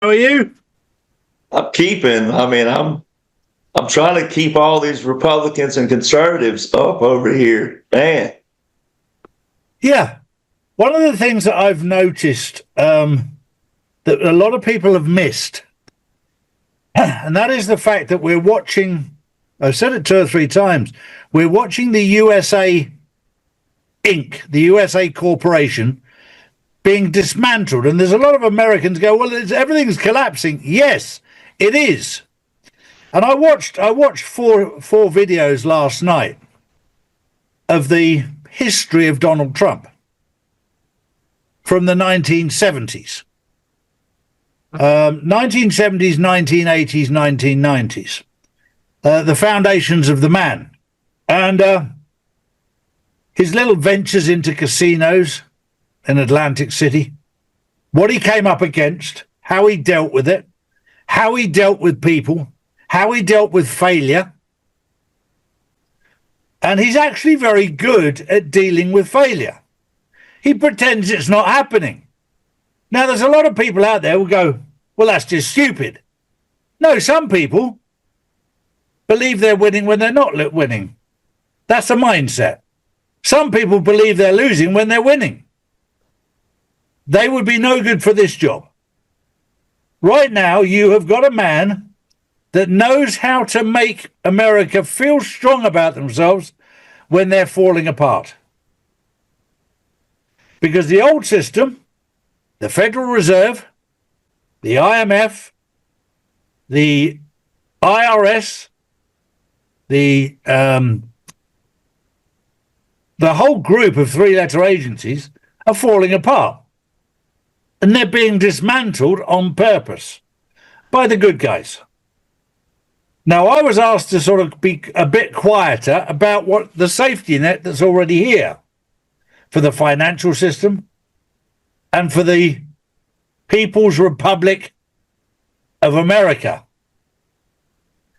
How are you? I'm keeping. I'm trying to keep all these Republicans and conservatives up over here, man. Yeah. One of the things that I've noticed that a lot of people have missed, and that is the fact that we're watching, I've said it 2 or 3 times, we're watching the USA Inc., the USA Corporation, being dismantled. And there's a lot of Americans go, well, everything's collapsing. Yes, it is. And I watched four videos last night of the history of Donald Trump from the 1970s. 1970s, 1980s, 1990s. The foundations of the man. And his little ventures into casinos in Atlantic City, what he came up against, how he dealt with it, how he dealt with people, how he dealt with failure. And he's actually very good at dealing with failure. He pretends it's not happening. Now, there's a lot of people out there who go, well, that's just stupid. No, some people believe they're winning when they're not winning. That's a mindset. Some people believe they're losing when they're winning. They would be no good for this job. Right now, you have got a man that knows how to make America feel strong about themselves when they're falling apart. Because the old system, the Federal Reserve, the IMF, the IRS, the whole group of 3-letter agencies are falling apart. And they're being dismantled on purpose by the good guys. Now, I was asked to sort of be a bit quieter about what the safety net that's already here for the financial system and for the People's Republic of America.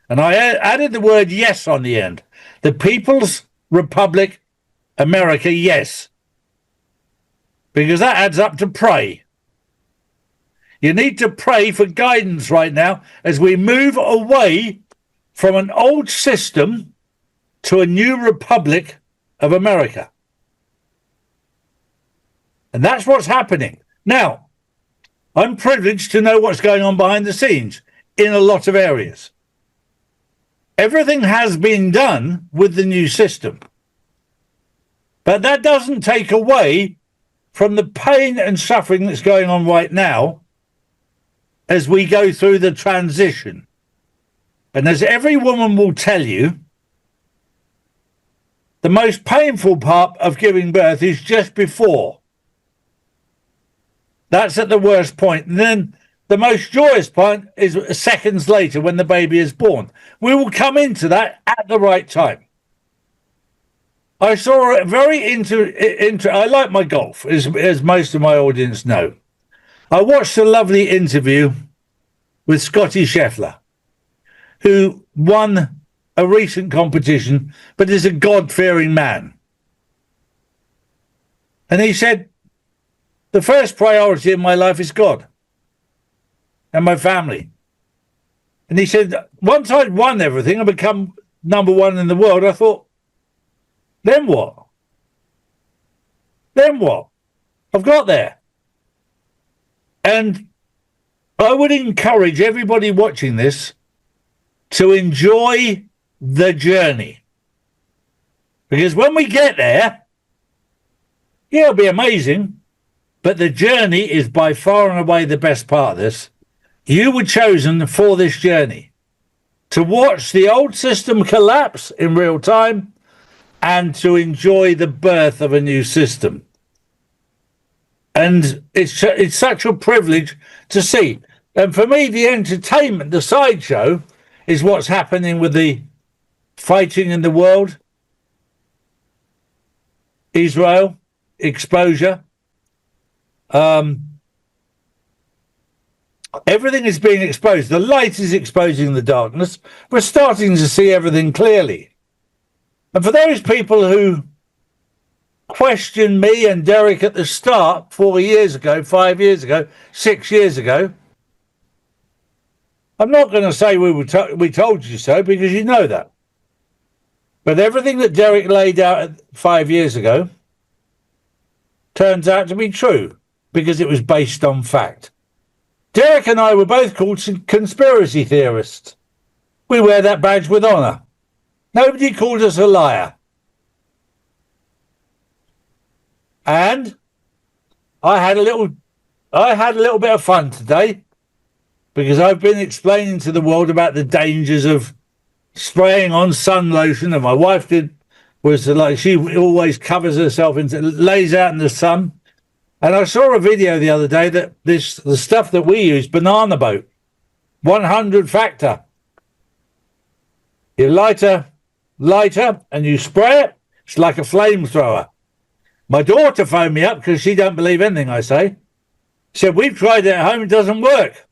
And I added the word yes on the end. The People's Republic America, yes. Because that adds up to pray. You need to pray for guidance right now as we move away from an old system to a new Republic of America. And that's what's happening. Now, I'm privileged to know what's going on behind the scenes in a lot of areas. Everything has been done with the new system. But that doesn't take away from the pain and suffering that's going on right now as we go through the transition. And as every woman will tell you, the most painful part of giving birth is just before. That's at the worst point. And then the most joyous point is seconds later when the baby is born. We will come into that at the right time. I saw a very I like my golf, as most of my audience know. I watched a lovely interview with Scotty Scheffler, who won a recent competition, but is a God-fearing man. And he said, the first priority in my life is God and my family. And he said, once I'd won everything and become number one in the world, I thought, then what? Then what? I've got there. And I would encourage everybody watching this to enjoy the journey. Because when we get there, yeah, it'll be amazing, but the journey is by far and away the best part of this. You were chosen for this journey to watch the old system collapse in real time and to enjoy the birth of a new system. And it's such a privilege to see. And for me, the entertainment, the sideshow, is what's happening with the fighting in the world, Israel, exposure. Everything is being exposed. The light is exposing the darkness. We're starting to see everything clearly. And for those people who questioned me and Derek at the start 4 years ago, 5 years ago, 6 years ago, I'm not going to say we told you so, because you know that. But everything that Derek laid out 5 years ago turns out to be true, because it was based on fact. Derek and I were both called conspiracy theorists. We wear that badge with honour. Nobody called us a liar. And I had a little bit of fun today, because I've been explaining to the world about the dangers of spraying on sun lotion, and my wife was like, she always covers herself lays out in the sun. And I saw a video the other day that the stuff that we use, banana boat, 100 factor. You lighter, and you spray it. It's like a flamethrower. My daughter phoned me up because she don't believe anything I say. She said, we've tried it at home, it doesn't work.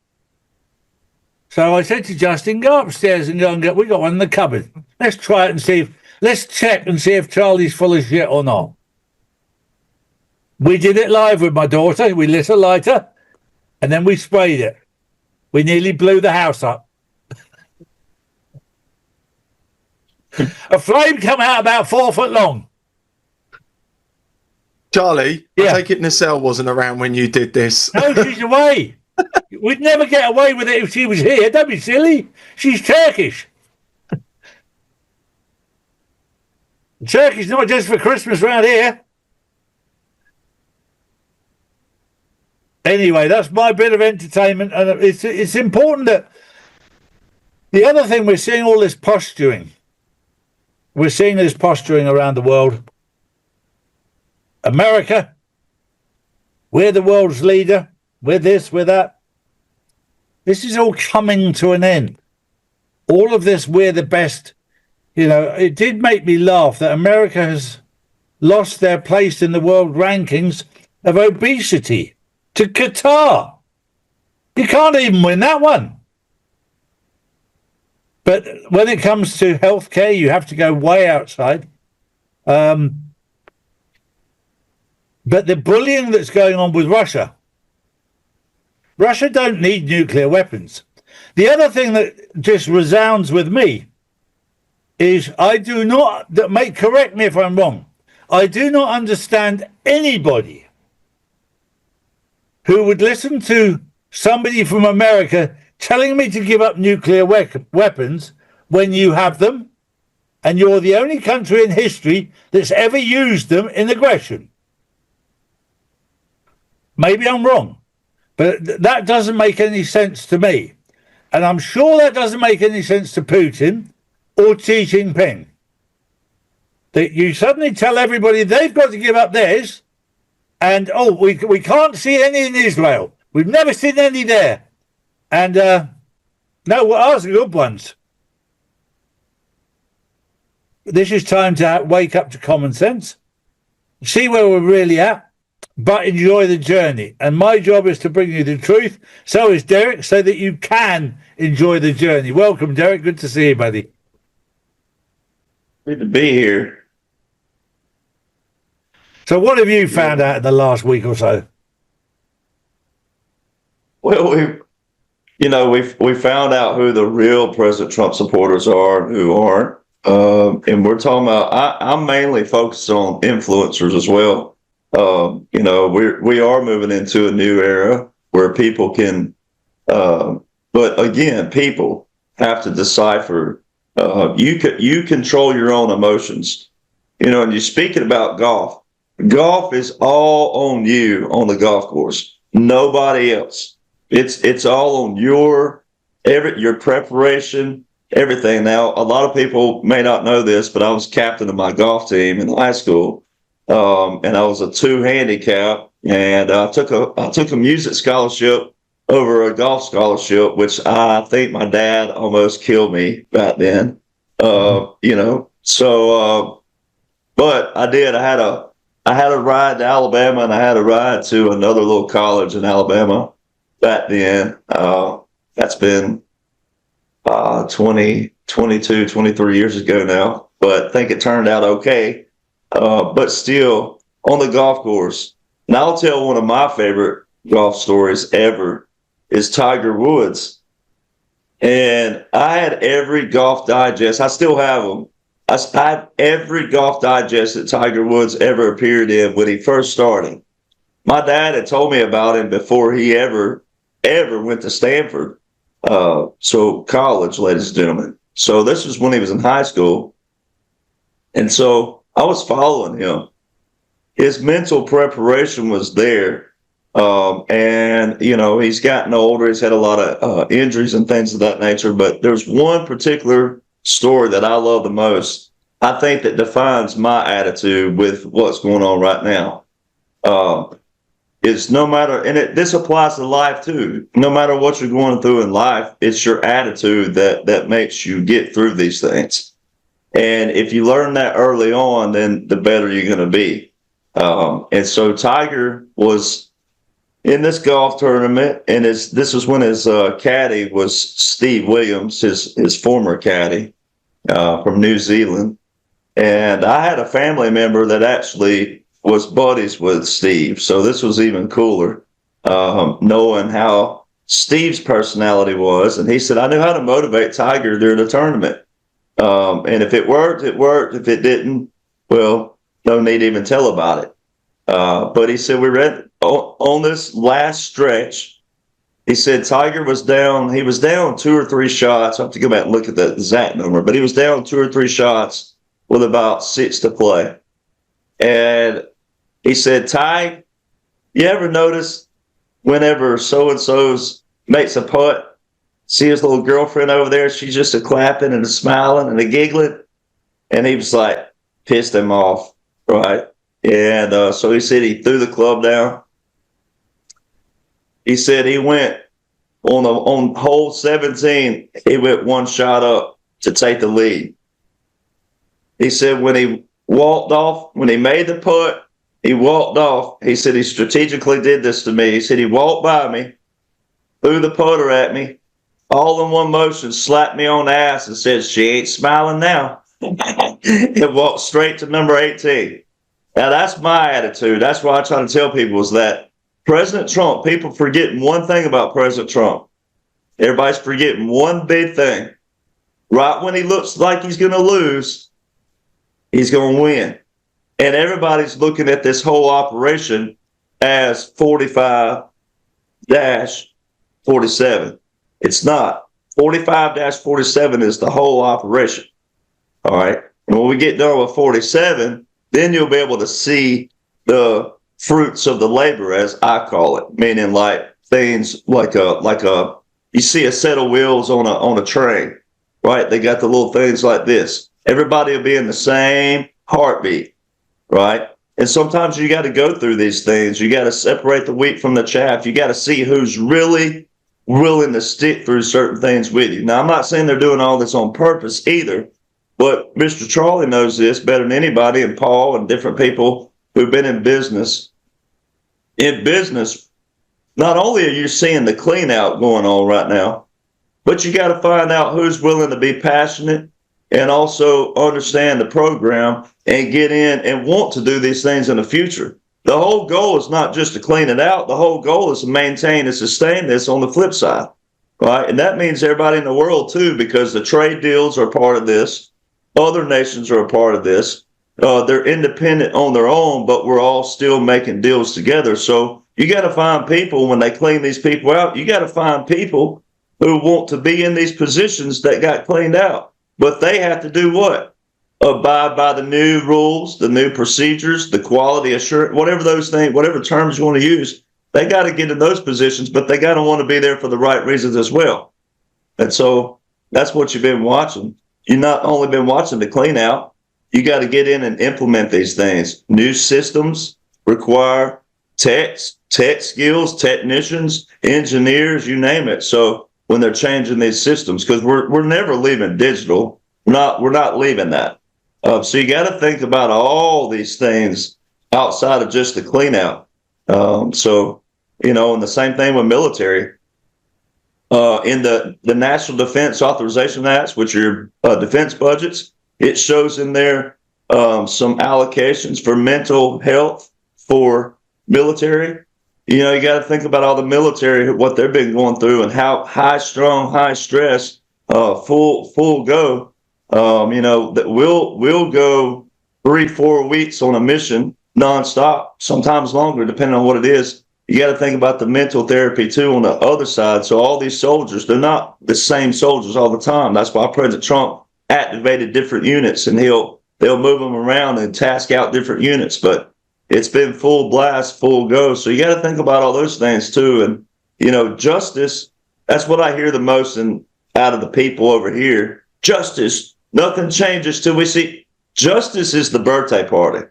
So I said to Justin, go upstairs and we got one in the cupboard. Let's try it and let's check and see if Charlie's full of shit or not. We did it live with my daughter. We lit a lighter and then we sprayed it. We nearly blew the house up. A flame come out about 4 foot long. Charlie, yeah. I take it Nacelle wasn't around when you did this. No, she's away. We'd never get away with it if she was here. Don't be silly. She's Turkish. Turkey's not just for Christmas around here. Anyway, that's my bit of entertainment, and it's important that the other thing, we're seeing all this posturing. We're seeing this posturing around the world. America, we're the world's leader. We're this, we're that. This is all coming to an end. All of this, we're the best. You know, it did make me laugh that America has lost their place in the world rankings of obesity to Qatar. You can't even win that one. But when it comes to healthcare, you have to go way outside. But the bullying that's going on with Russia don't need nuclear weapons. The other thing that just resounds with me is correct me if I'm wrong, I do not understand anybody who would listen to somebody from America telling me to give up nuclear weapons when you have them, and you're the only country in history that's ever used them in aggression. Maybe I'm wrong, but that doesn't make any sense to me. And I'm sure that doesn't make any sense to Putin or Xi Jinping. That you suddenly tell everybody they've got to give up theirs, and we can't see any in Israel. We've never seen any there. And no, ours are good ones. This is time to wake up to common sense, see where we're really at, but enjoy the journey. And my job is to bring you the truth. So is Derek, so that you can enjoy the journey. Welcome, Derek. Good to see you, buddy. Good to be here. So what have you found out in the last week or so? Well, we found out who the real President Trump supporters are and who aren't. And we're talking about, I'm mainly focused on influencers as well. We are moving into a new era where people can, but again, people have to decipher. You control your own emotions, and you're speaking about golf. Golf is all on you on the golf course, nobody else. It's all on your preparation, everything. Now, a lot of people may not know this, but I was captain of my golf team in high school. And I was a 2 handicap, and I took a music scholarship over a golf scholarship, which I think my dad almost killed me back then. But I did. I had a ride to Alabama, and I had a ride to another little college in Alabama back then. That's been 23 years ago now, but I think it turned out okay. But still, on the golf course, and I'll tell one of my favorite golf stories ever is Tiger Woods. And I had every Golf Digest. I still have them. I had every Golf Digest that Tiger Woods ever appeared in when he first started. My dad had told me about him before he ever went to Stanford. So college, ladies and gentlemen. So this was when he was in high school. And so I was following him. His mental preparation was there. And, you know, he's gotten older. He's had a lot of injuries and things of that nature. But there's one particular story that I love the most, I think, that defines my attitude with what's going on right now. Is no matter, and this applies to life too, no matter what you're going through in life, it's your attitude that makes you get through these things. And if you learn that early on, then the better you're going to be. And so Tiger was in this golf tournament, and this was when his caddy was Steve Williams, his former caddy from New Zealand. And I had a family member that actually was buddies with Steve. So this was even cooler, knowing how Steve's personality was. And he said, I knew how to motivate Tiger during the tournament. And if it worked, it worked. If it didn't, well, no need to even tell about it. But he said, we read on this last stretch, he said Tiger was down. He was down 2 or 3 shots. I have to go back and look at the exact number, but he was down 2 or 3 shots with about 6 to play. And he said, Ty, you ever notice whenever so-and-so's makes a putt, see his little girlfriend over there, she's just a clapping and a smiling and a giggling? And he was like, pissed him off, right? And so he said he threw the club down. He said he went on hole 17, he went 1 shot up to take the lead. He said when he walked off, when he made the putt, he walked off. He said he strategically did this to me. He said he walked by me, threw the putter at me, all in one motion, slapped me on the ass and said, she ain't smiling now. And walked straight to number 18. Now, that's my attitude. That's what I try to tell people is that President Trump, people forgetting one thing about President Trump. Everybody's forgetting one big thing. Right when he looks like he's going to lose, he's going to win. And everybody's looking at this whole operation as 45-47. It's not. 45-47 is the whole operation. All right. And when we get done with 47, then you'll be able to see the fruits of the labor, as I call it, meaning like things like you see a set of wheels on a train, right? They got the little things like this. Everybody will be in the same heartbeat, right? And sometimes you got to go through these things. You got to separate the wheat from the chaff. You got to see who's really willing to stick through certain things with you. Now, I'm not saying they're doing all this on purpose either, but Mr. Charlie knows this better than anybody, and Paul and different people who've been in business. In business, not only are you seeing the clean out going on right now, but you got to find out who's willing to be passionate and also understand the program and get in and want to do these things in the future. The whole goal is not just to clean it out. The whole goal is to maintain and sustain this on the flip side, right? And that means everybody in the world too, because the trade deals are part of this. Other nations are a part of this. They're independent on their own, but we're all still making deals together. So you got to find people, when they clean these people out, you got to find people who want to be in these positions that got cleaned out. But they have to do what? Abide by the new rules, the new procedures, the quality assurance, whatever those things, whatever terms you want to use. They got to get in those positions, but they got to want to be there for the right reasons as well. And so that's what you've been watching. You've not only been watching the clean out, you got to get in and implement these things. New systems require tech skills, technicians, engineers, you name it. So when they're changing these systems, because we're never leaving digital, we're not leaving that. So you got to think about all these things outside of just the clean out. So, you know, and the same thing with military. In the National Defense Authorization Acts, which are defense budgets, it shows in there some allocations for mental health for military. You know, you got to think about all the military, what they've been going through, and how high strung, high stress, full go. You know, that we'll go 3-4 weeks on a mission nonstop, sometimes longer, depending on what it is. You got to think about the mental therapy too on the other side. So all these soldiers, they're not the same soldiers all the time. That's why President Trump activated different units, and they'll move them around and task out different units. But it's been full blast, full go. So you got to think about all those things too. And, you know, justice, that's what I hear the most out of the people over here. Justice, nothing changes till we see. Justice is the birthday party.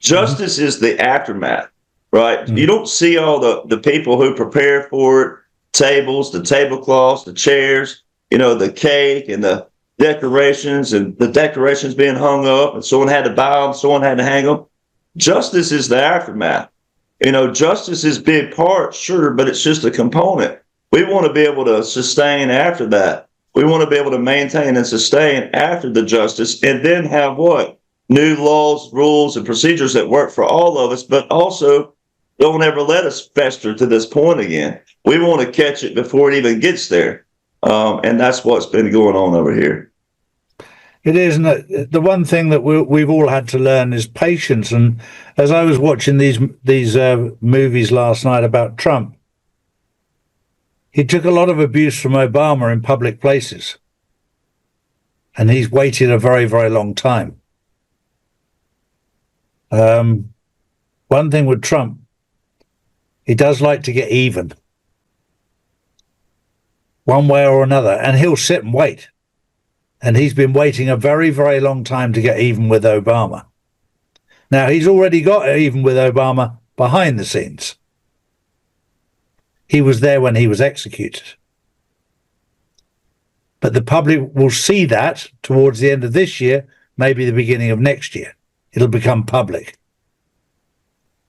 Justice is the aftermath, right? You don't see all the people who prepare for it, tables, the tablecloths, the chairs, you know, the cake and the decorations, and the decorations being hung up, and someone had to buy them, someone had to hang them. Justice is the aftermath. You know, justice is a big part, sure, but it's just a component. We want to be able to sustain after that. We want to be able to maintain and sustain after the justice, and then have what? New laws, rules, and procedures that work for all of us, but also don't ever let us fester to this point again. We want to catch it before it even gets there. And that's what's been going on over here. It is, isn't it? The one thing that we've all had to learn is patience. And as I was watching these movies last night about Trump, he took a lot of abuse from Obama in public places. And he's waited a very, very long time. One thing with Trump, he does like to get even, one way or another, and he'll sit and wait. And he's been waiting a very, very long time to get even with Obama. Now, he's already got even with Obama behind the scenes. He was there when he was executed. But the public will see that towards the end of this year, maybe the beginning of next year. It'll become public.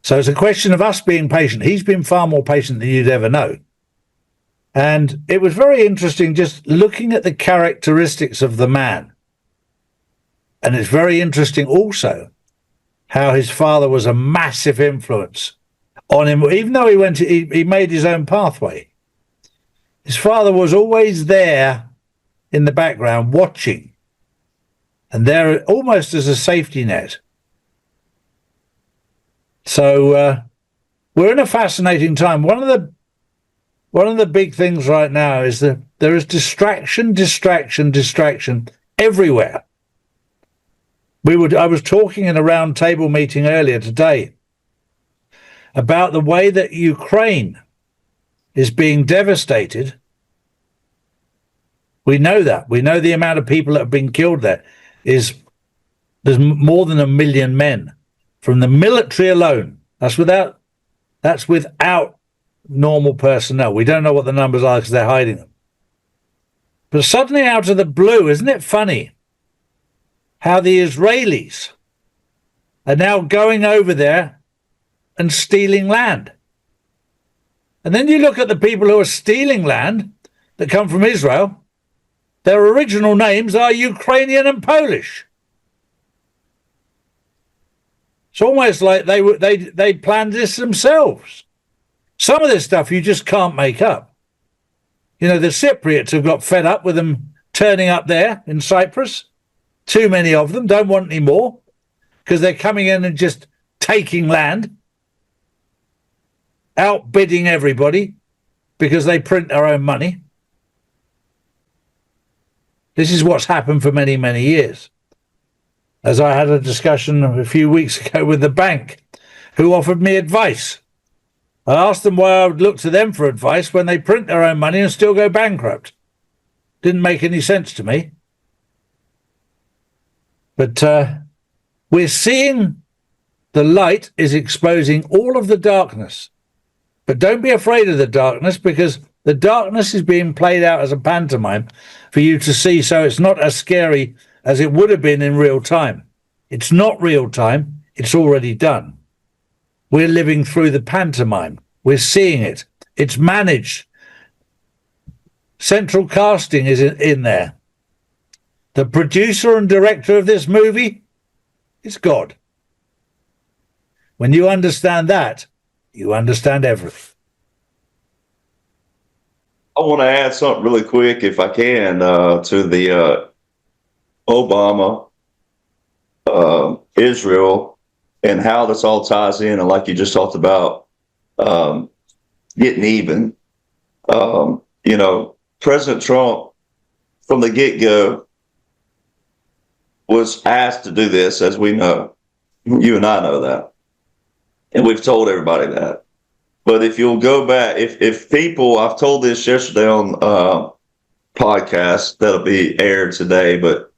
So it's a question of us being patient. He's been far more patient than you'd ever know. And it was very interesting just looking at the characteristics of the man. And it's very interesting also how his father was a massive influence on him, even though he made his own pathway. His father was always there in the background watching, and there almost as a safety net. So we're in a fascinating time. One of the big things right now is that there is distraction everywhere. I was talking in a round table meeting earlier today about the way that Ukraine is being devastated. We know that. We know the amount of people that have been killed there. There's more than 1 million men from the military alone. That's without normal personnel. We don't know what the numbers are because they're hiding them. But suddenly out of the blue, isn't it funny how the Israelis are now going over there and stealing land? And then you look at the people who are stealing land that come from Israel, their original names are Ukrainian and Polish. It's almost like they planned this themselves. Some of this stuff you just can't make up. You know, the Cypriots have got fed up with them turning up there in Cyprus. Too many of them, don't want any more, because they're coming in and just taking land, outbidding everybody because they print their own money. This is what's happened for many, many years. As I had a discussion a few weeks ago with the bank who offered me advice. I asked them why I would look to them for advice when they print their own money and still go bankrupt. Didn't make any sense to me. But we're seeing the light is exposing all of the darkness. But don't be afraid of the darkness, because the darkness is being played out as a pantomime for you to see, so it's not as scary as it would have been in real time. It's not real time. It's already done. We're living through the pantomime. We're seeing it. It's managed. Central casting is in there. The producer and director of this movie is God. When you understand that, You understand everything. I want to add something really quick, if I can, to the Obama, Israel, and how this all ties in. And like you just talked about, getting even. President Trump, from the get-go, was asked to do this, as we know. You and I know that. And we've told everybody that. But if you'll go back, if people, I've told this yesterday on podcast that'll be aired today, but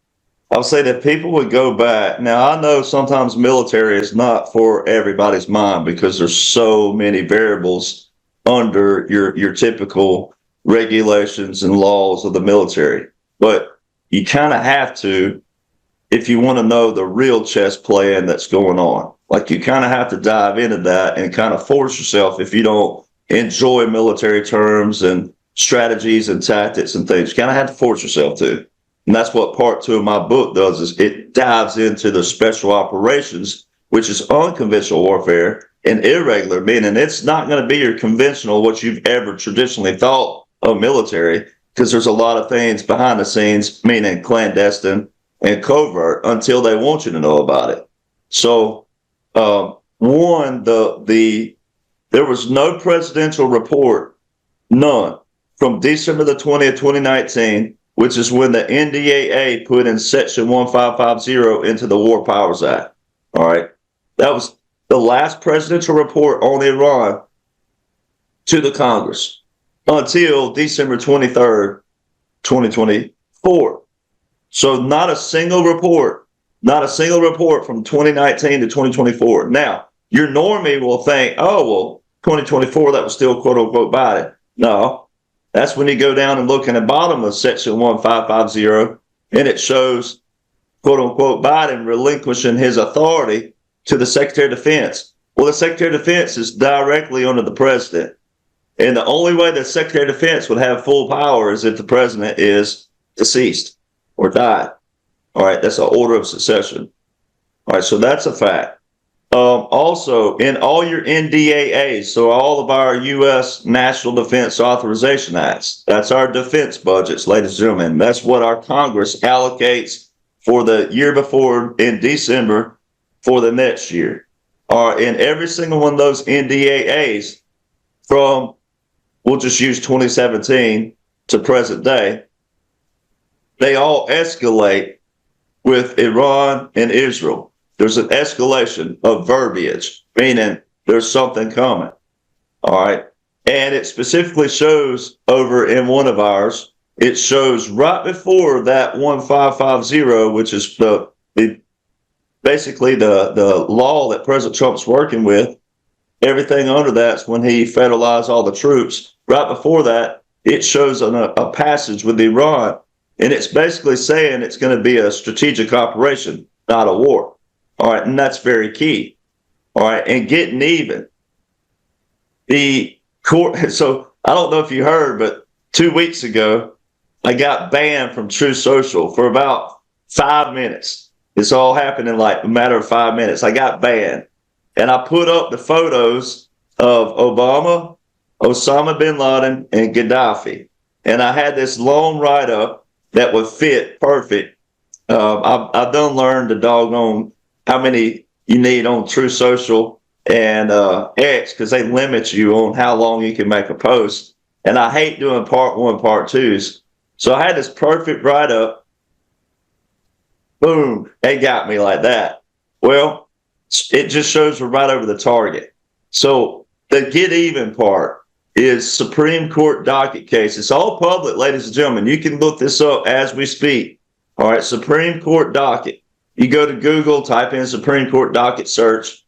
I'll say that people would go back. Now, I know sometimes military is not for everybody's mind because there's so many variables under your typical regulations and laws of the military. But you kind of have to, if you want to know the real chess plan that's going on. Like, you kind of have to dive into that and kind of force yourself, if you don't enjoy military terms and strategies and tactics and things, you kind of have to force yourself to. And that's what part 2 of my book does, is it dives into the special operations, which is unconventional warfare, and irregular, meaning it's not going to be your conventional, what you've ever traditionally thought of military, because there's a lot of things behind the scenes, meaning clandestine and covert, until they want you to know about it. So, there was no presidential report, none, from December the 20th, 2019, which is when the NDAA put in Section 1550 into the War Powers Act. All right. That was the last presidential report on Iran to the Congress until December 23rd, 2024. So not a single report from 2019 to 2024. Now, your normie will think, 2024, that was still quote unquote Biden. No, that's when you go down and look in the bottom of Section 1550, and it shows quote unquote Biden relinquishing his authority to the Secretary of Defense. Well, the Secretary of Defense is directly under the president. And the only way the Secretary of Defense would have full power is if the president is deceased or died. All right, that's an order of succession. All right, so that's a fact. Also, in all your NDAAs, so all of our U.S. National Defense Authorization Acts, that's our defense budgets, ladies and gentlemen. That's what our Congress allocates for the year before in December for the next year. In every single one of those NDAAs from, we'll just use 2017 to present day, they all escalate with Iran and Israel. There's an escalation of verbiage, meaning there's something coming. All right. And it specifically shows over in one of ours, it shows right before that 1550, which is basically the law that President Trump's working with. Everything under that's when he federalized all the troops. Right before that, it shows a passage with Iran. And it's basically saying it's going to be a strategic operation, not a war. All right. And that's very key. All right. And getting even. The court. So I don't know if you heard, but 2 weeks ago, I got banned from Truth Social for about 5 minutes. It's all happened in like a matter of 5 minutes. I got banned. And I put up the photos of Obama, Osama bin Laden, and Gaddafi. And I had this long write-up that would fit perfect. I've done learned the doggone how many you need on True Social and X, because they limit you on how long you can make a post. And I hate doing part 1, part 2s. So I had this perfect write-up. Boom, they got me like that. Well, it just shows we're right over the target. So the get even part is Supreme Court docket case. It's all public, ladies and gentlemen. You can look this up as we speak. All right, Supreme Court docket. You go to Google, type in Supreme Court docket search,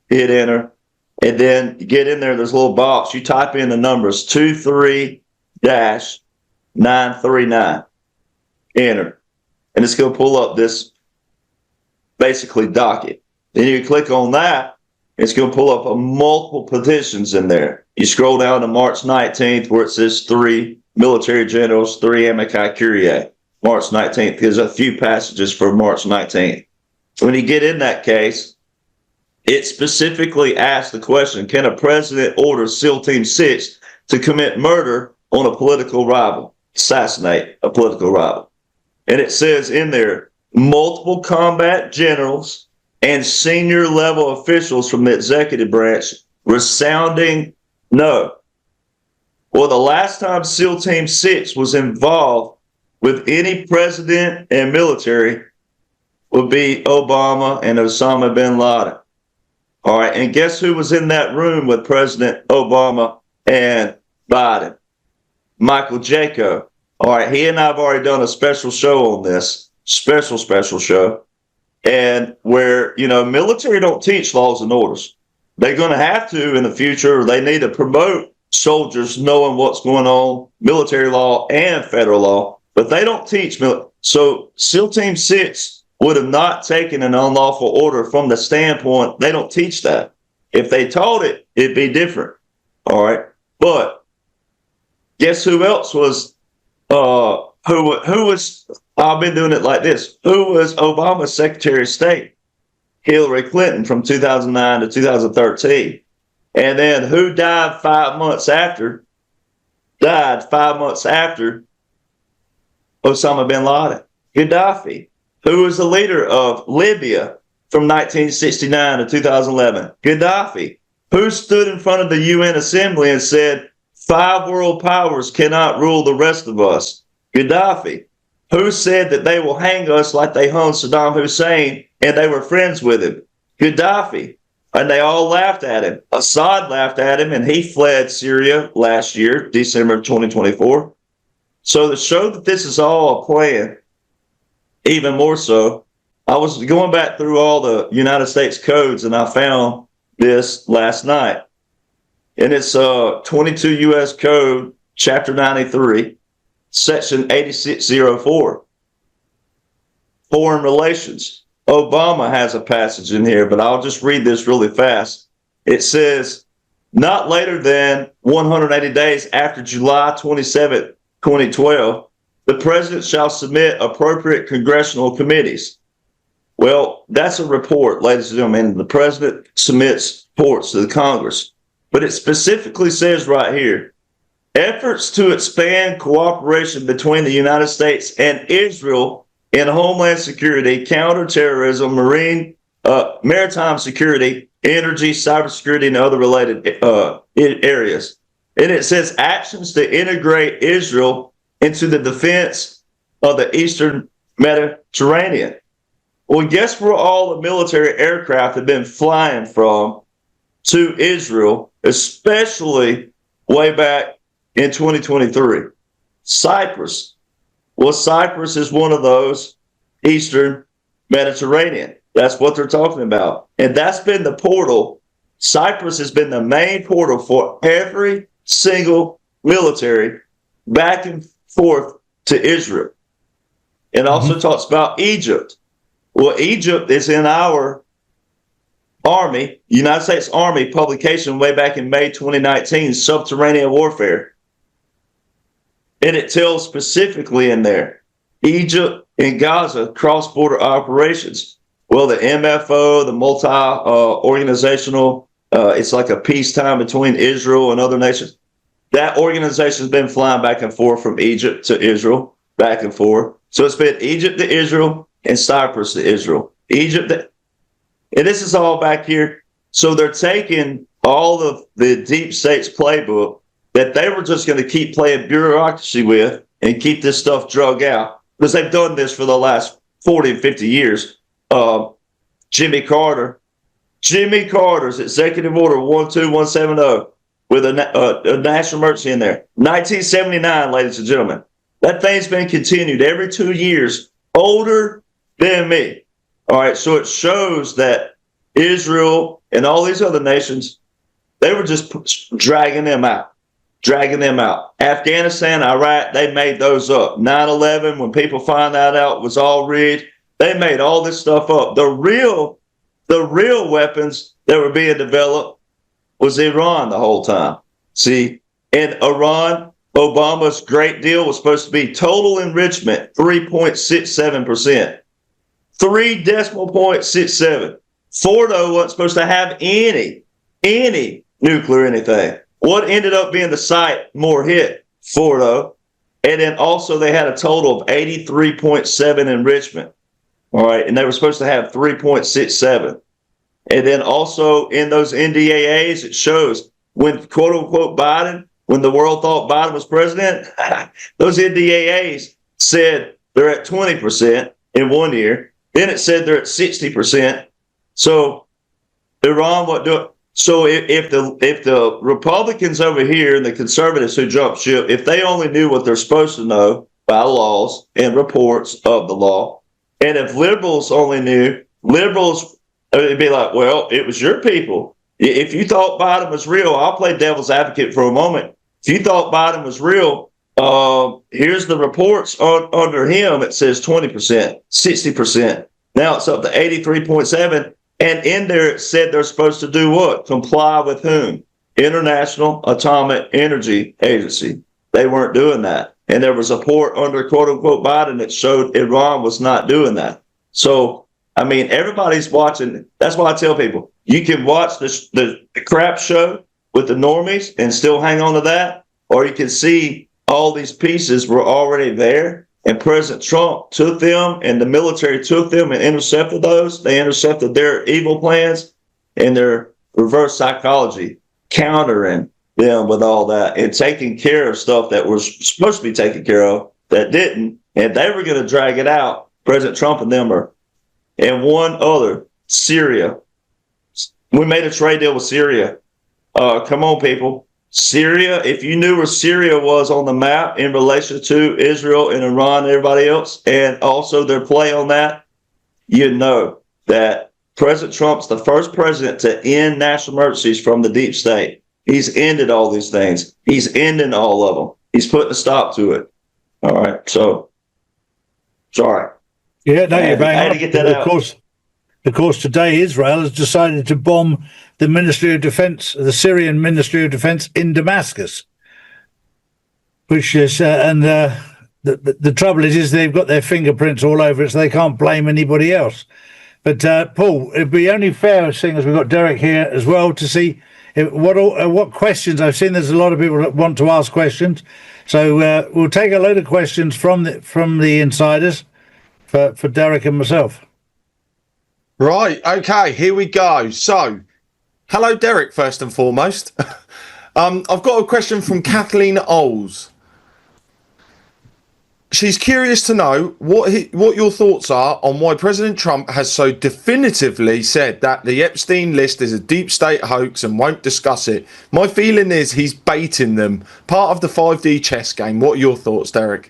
hit enter, and then you get in there, there's a little box. You type in the numbers 23-939. Enter. And it's going to pull up this basically docket. Then you click on that, it's going to pull up multiple petitions in there. You scroll down to March 19th where it says 3 military generals, 3 amici curiae. March 19th. There's a few passages for March 19th. When you get in that case, it specifically asked the question, can a president order SEAL Team 6 to commit murder on a political rival, assassinate a political rival? And it says in there, multiple combat generals and senior level officials from the executive branch resounding no. Well, the last time SEAL Team 6 was involved with any president and military would be Obama and Osama bin Laden. All right, and guess who was in that room with President Obama and Biden? Michael Jaco. All right, he and I have already done a special show on this, special show, and where, military don't teach laws and orders. They're going to have to in the future, or they need to promote soldiers knowing what's going on, military law and federal law, but they don't teach. So SEAL Team 6 would have not taken an unlawful order from the standpoint, they don't teach that. If they taught it, it'd be different. All right. But guess who else was, who was, I've been doing it like this. Who was Obama's Secretary of State? Hillary Clinton from 2009 to 2013. And then who died 5 months after? Died 5 months after Osama bin Laden? Gaddafi. Who was the leader of Libya from 1969 to 2011? Gaddafi. Who stood in front of the UN Assembly and said, 5 world powers cannot rule the rest of us? Gaddafi. Who said that they will hang us like they hung Saddam Hussein and they were friends with him? Gaddafi. And they all laughed at him. Assad laughed at him and he fled Syria last year, December 2024. So to show that this is all a plan, even more so, I was going back through all the United States codes and I found this last night. And it's 22 U.S. Code, Chapter 93, Section 8604. Foreign relations. Obama has a passage in here, but I'll just read this really fast. It says, not later than 180 days after July 27, 2012, the president shall submit appropriate congressional committees. Well, that's a report, ladies and gentlemen. The president submits reports to the Congress. But it specifically says right here, efforts to expand cooperation between the United States and Israel in homeland security, counterterrorism, maritime security, energy, cybersecurity, and other related areas. And it says actions to integrate Israel into the defense of the Eastern Mediterranean. Well, guess where all the military aircraft have been flying from to Israel, especially way back in 2023? Cyprus. Well, Cyprus is one of those Eastern Mediterranean. That's what they're talking about. And that's been the portal. Cyprus has been the main portal for every single military back and forth to Israel. It also talks about Egypt. Well, Egypt is in our Army, United States Army publication way back in May 2019, Subterranean Warfare. And it tells specifically in there, Egypt and Gaza cross-border operations. Well, the MFO, the multi-organizational, it's like a peacetime between Israel and other nations. That organization has been flying back and forth from Egypt to Israel, back and forth. So it's been Egypt to Israel and Cyprus to Israel. And this is all back here. So they're taking all of the deep state's playbook that they were just going to keep playing bureaucracy with and keep this stuff drug out, because they've done this for the last 40 and 50 years. Jimmy Carter's Executive Order 12170 with a national emergency in there. 1979, ladies and gentlemen. That thing's been continued every 2 years, older than me. All right, so it shows that Israel and all these other nations, they were just dragging them out. Afghanistan, Iraq, they made those up. 9/11, when people found that out, was all rigged. They made all this stuff up. The real weapons that were being developed was Iran the whole time. See, in Iran, Obama's great deal was supposed to be total enrichment, 3.67%. 3.67. Fordo wasn't supposed to have any nuclear anything. What ended up being the site more hit? Fordo. And then also they had a total of 83.7 enrichment. All right. And they were supposed to have 3.67. And then also in those NDAAs, it shows when quote unquote Biden, when the world thought Biden was president, those NDAAs said they're at 20% in 1 year. Then it said they're at 60%. So Iran, what do it? So if the Republicans over here and the conservatives who jumped ship, if they only knew what they're supposed to know by laws and reports of the law, and if liberals only knew, liberals, it'd be like, well, it was your people. If you thought Biden was real, I'll play devil's advocate for a moment. If you thought Biden was real, here's the reports under him. It says 20%, 60%. Now it's up to 83.7. And in there, it said they're supposed to do what? Comply with whom? International Atomic Energy Agency. They weren't doing that. And there was a report under quote unquote Biden that showed Iran was not doing that. So, I mean, everybody's watching. That's why I tell people, you can watch the crap show with the normies and still hang on to that, or you can see all these pieces were already there. And President Trump took them and the military took them and intercepted those. They intercepted their evil plans and their reverse psychology, countering them with all that and taking care of stuff that was supposed to be taken care of that didn't. And they were going to drag it out. President Trump and them are. And one other, Syria. We made a trade deal with Syria. Come on, people. Syria, if you knew where Syria was on the map in relation to Israel and Iran and everybody else, and also their play on that, you know that President Trump's the first president to end national emergencies from the deep state. He's ended all these things. He's ending all of them. He's putting a stop to it. All right. So, sorry. Yeah, no, you're bang I had on. to get that out. Of course, today Israel has decided to bomb the Ministry of Defense, the Syrian Ministry of Defense in Damascus, which is, the trouble is they've got their fingerprints all over it, so they can't blame anybody else. But Paul, it'd be only fair, seeing as we've got Derek here as well, to see what questions. I've seen there's a lot of people that want to ask questions, so we'll take a load of questions from the insiders for Derek and myself. Right, okay, here we go. So, hello, Derek, first and foremost. I've got a question from Kathleen Oles. She's curious to know what your thoughts are on why President Trump has so definitively said that the Epstein list is a deep state hoax and won't discuss it. My feeling is he's baiting them, part of the 5D chess game. What are your thoughts, Derek?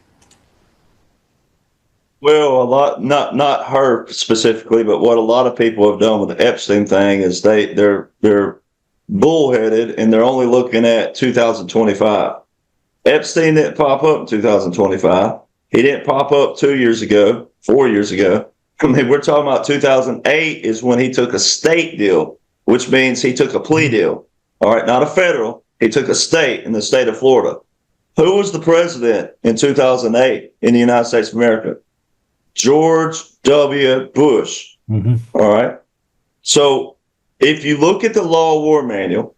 Well, a lot, not her specifically, but what a lot of people have done with the Epstein thing is they're bullheaded and they're only looking at 2025. Epstein didn't pop up in 2025. He didn't pop up 2 years ago, 4 years ago. I mean, we're talking about 2008 is when he took a state deal, which means he took a plea deal. All right, not a federal. He took a state in the state of Florida. Who was the president in 2008 in the United States of America? George W. Bush. Mm-hmm. All right. So if you look at the Law of War manual,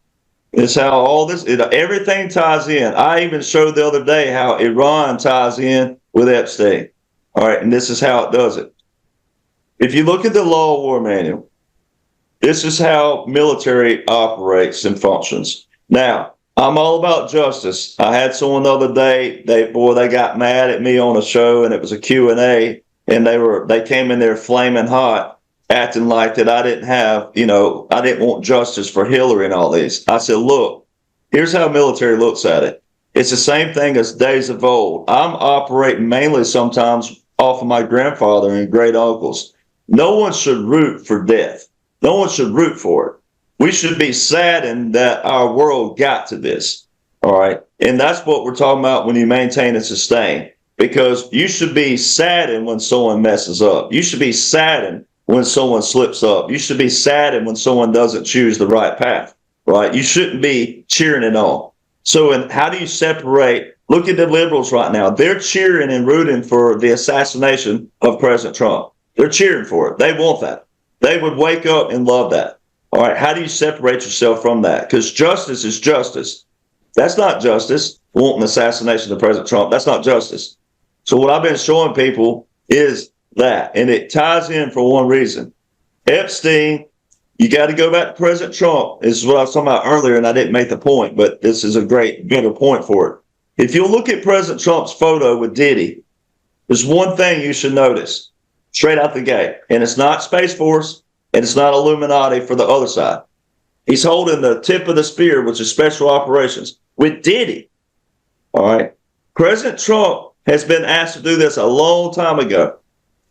it's how all this, everything ties in. I even showed the other day how Iran ties in with Epstein. All right. And this is how it does it. If you look at the Law of War manual, this is how military operates and functions. Now, I'm all about justice. I had someone the other day, they got mad at me on a show and it was a Q&A. And they came in there flaming hot, acting like that I didn't want justice for Hillary and all these. I said, look, here's how military looks at it. It's the same thing as days of old. I'm operating mainly sometimes off of my grandfather and great uncles. No one should root for death. No one should root for it. We should be saddened that our world got to this. All right. And that's what we're talking about when you maintain and sustain. Because you should be saddened when someone messes up. You should be saddened when someone slips up. You should be saddened when someone doesn't choose the right path, right? You shouldn't be cheering it on. So how do you separate? Look at the liberals right now. They're cheering and rooting for the assassination of President Trump. They're cheering for it. They want that. they would wake up and love that. All right, how do you separate yourself from that? Because justice is justice. That's not justice. Wanting assassination of President Trump, that's not justice. So what I've been showing people is that, and it ties in for one reason. Epstein, you got to go back to President Trump. This is what I was talking about earlier, and I didn't make the point, but this is a better point for it. If you look at President Trump's photo with Diddy, there's one thing you should notice straight out the gate, and it's not Space Force, and it's not Illuminati for the other side. He's holding the tip of the spear, which is special operations, with Diddy. All right. President Trump has been asked to do this a long time ago.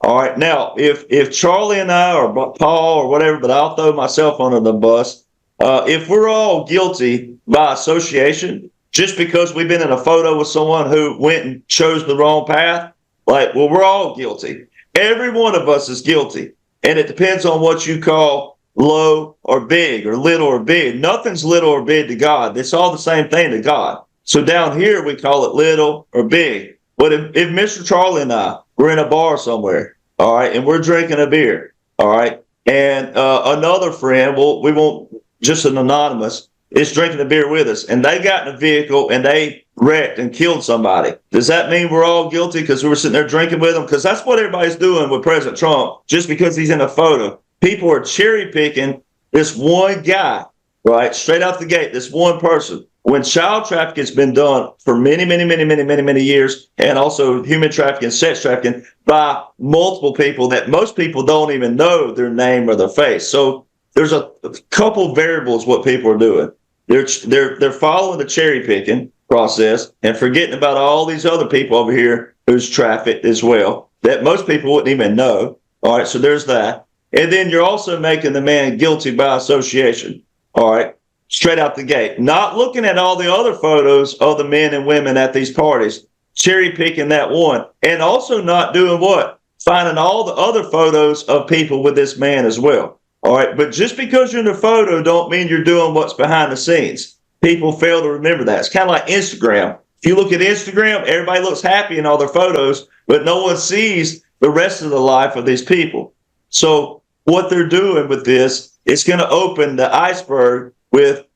All right. Now, if Charlie and I, or Paul, or whatever, but I'll throw myself under the bus, if we're all guilty by association, just because we've been in a photo with someone who went and chose the wrong path, like, well, we're all guilty. Every one of us is guilty. And it depends on what you call low or big, or little or big. Nothing's little or big to God. It's all the same thing to God. So down here, we call it little or big. But if Mr. Charlie and I were in a bar somewhere, all right, and we're drinking a beer, all right, and another friend, we won't, just an anonymous, is drinking a beer with us, and they got in a vehicle and they wrecked and killed somebody. Does that mean we're all guilty because we were sitting there drinking with them? Because that's what everybody's doing with President Trump, just because he's in a photo. People are cherry picking this one guy, right, straight out the gate, this one person. When child trafficking has been done for many, many, many, many, many, many years, and also human trafficking, sex trafficking by multiple people that most people don't even know their name or their face. So there's a couple variables what people are doing. They're following the cherry picking process and forgetting about all these other people over here who's trafficked as well that most people wouldn't even know. All right, so there's that. And then you're also making the man guilty by association. All right. Straight out the gate, not looking at all the other photos of the men and women at these parties, cherry picking that one, and also not doing what? Finding all the other photos of people with this man as well. All right, but just because you're in the photo don't mean you're doing what's behind the scenes. People fail to remember that. It's kind of like Instagram. If you look at Instagram, everybody looks happy in all their photos, but no one sees the rest of the life of these people. So what they're doing with this, it's going to open the iceberg with